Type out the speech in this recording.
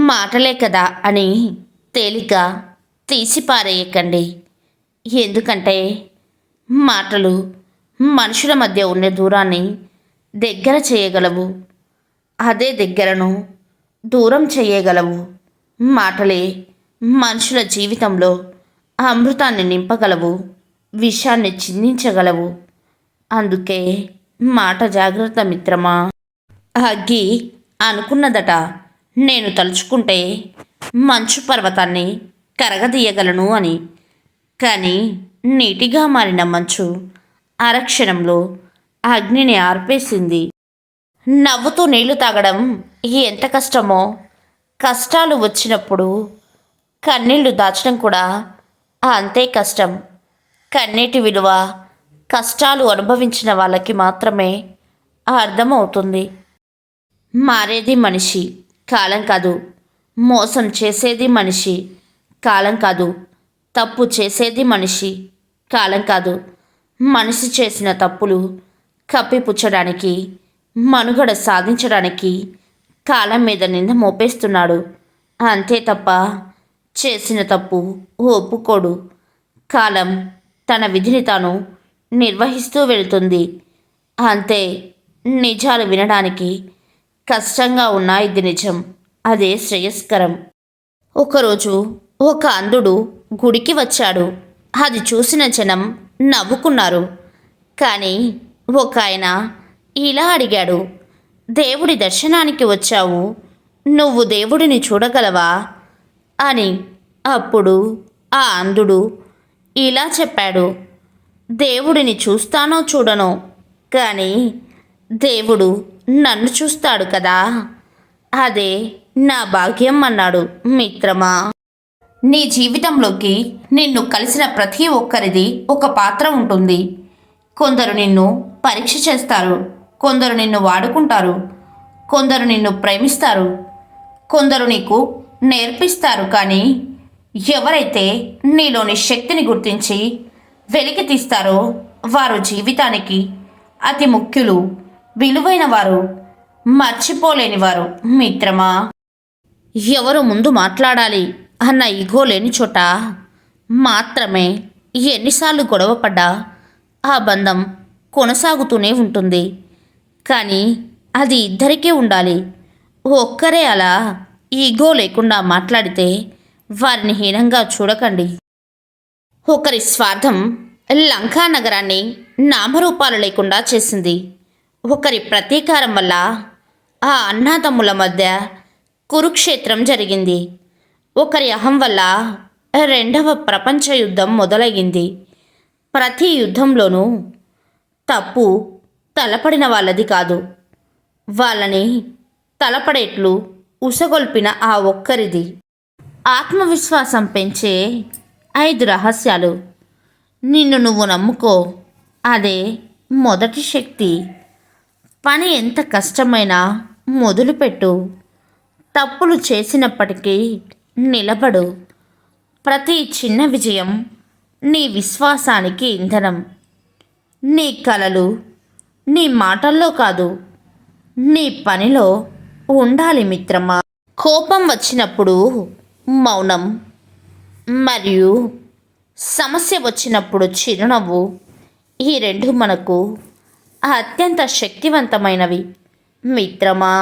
మాటలే కదా అని తేలిక తీసిపారేయకండి. ఎందుకంటే మాటలు మనుషుల మధ్య ఉండే దూరాన్ని దగ్గర చేయగలవు. అదే దగ్గరను దూరం చేయగలవు. మాటలే మనుషుల జీవితంలో అమృతాన్ని నింపగలవు, విషాన్ని చిందించగలవు. అందుకే మాట జాగ్రత్త మిత్రమా. అగ్గి అనుకున్నదట, నేను తలుచుకుంటే మంచు పర్వతాన్ని కరగదీయగలను అని. కానీ నీటిగా మారిన మంచు అరక్షణంలో అగ్నిని ఆర్పేసింది. నవ్వుతూ నీళ్లు తాగడం ఎంత కష్టమో, కష్టాలు వచ్చినప్పుడు కన్నీళ్లు దాచడం కూడా అంతే కష్టం. కన్నీటి విలువ కష్టాలు అనుభవించిన వాళ్ళకి మాత్రమే అర్థమవుతుంది. మారేది మనిషి, కాలం కాదు. మోసం చేసేది మనిషి, కాలం కాదు. తప్పు చేసేది మనిషి, కాలం కాదు. మనిషి చేసిన తప్పులు కప్పిపుచ్చడానికి, మనుగడ సాధించడానికి కాలం మీద నింద మోపేస్తున్నాడు. అంతే తప్ప చేసిన తప్పు ఒప్పుకోడు. కాలం తన విధిని తాను నిర్వహిస్తూ వెళుతుంది. అంతే. నిజాలు వినడానికి కష్టంగా ఉన్నా ఇది నిజం. అదే శ్రేయస్కరం. ఒకరోజు ఒక అంధుడు గుడికి వచ్చాడు. అది చూసిన జనం నవ్వుకున్నారు. కానీ ఒక ఆయన ఇలా అడిగాడు, దేవుడి దర్శనానికి వచ్చావు, నువ్వు దేవుడిని చూడగలవా అని. అప్పుడు ఆ అంధుడు ఇలా చెప్పాడు, దేవుడిని చూస్తానో చూడనో, కానీ దేవుడు నన్ను చూస్తాడు కదా, అదే నా భాగ్యం అన్నాడు. మిత్రమా, నీ జీవితంలోకి నిన్ను కలిసిన ప్రతి ఒక్కరిది ఒక పాత్ర ఉంటుంది. కొందరు నిన్ను పరీక్ష చేస్తారు, కొందరు నిన్ను వాడుకుంటారు, కొందరు నిన్ను ప్రేమిస్తారు, కొందరు నీకు నేర్పిస్తారు. కానీ ఎవరైతే నీలోని శక్తిని గుర్తించి వెలికి తీస్తారో వారు జీవితానికి అతి ముఖ్యులు, విలువైన వారు, మర్చిపోలేనివారు. మిత్రమా, ఎవరు ముందు మాట్లాడాలి అన్న ఈగో లేని చోట మాత్రమే ఎన్నిసార్లు గొడవపడ్డా ఆ బంధం కొనసాగుతూనే ఉంటుంది. కానీ అది ఇద్దరికీ ఉండాలి. ఒక్కరే అలా ఈగో లేకుండా మాట్లాడితే వారిని హీనంగా చూడకండి. ఒకరి స్వార్థం లంకా నగరాన్ని నామరూపాలు లేకుండా చేసింది. ఒకరి ప్రతీకారం వల్ల ఆ అన్నాతమ్ముల మధ్య కురుక్షేత్రం జరిగింది. ఒకరి అహం వల్ల రెండవ ప్రపంచ యుద్ధం మొదలయ్యింది. ప్రతి యుద్ధంలోనూ తప్పు తలపడిన వాళ్ళది కాదు, వాళ్ళని తలపడేట్లు ఉసగొల్పిన ఆ ఒక్కరిది. ఆత్మవిశ్వాసం పెంచే 5 రహస్యాలు. నిన్ను నువ్వు నమ్ముకో, అదే మొదటి శక్తి. పని ఎంత కష్టమైనా మొదలుపెట్టు. తప్పులు చేసినప్పటికీ నిలబడు. ప్రతి చిన్న విజయం నీ విశ్వాసానికి ఇంధనం. నీ కలలు నీ మాటల్లో కాదు, నీ పనిలో ఉండాలి మిత్రమా. కోపం వచ్చినప్పుడు మౌనం, మరియు సమస్య వచ్చినప్పుడు చిరునవ్వు, ఈ రెండు మనకు అత్యంత శక్తివంతమైనవి మిత్రమా.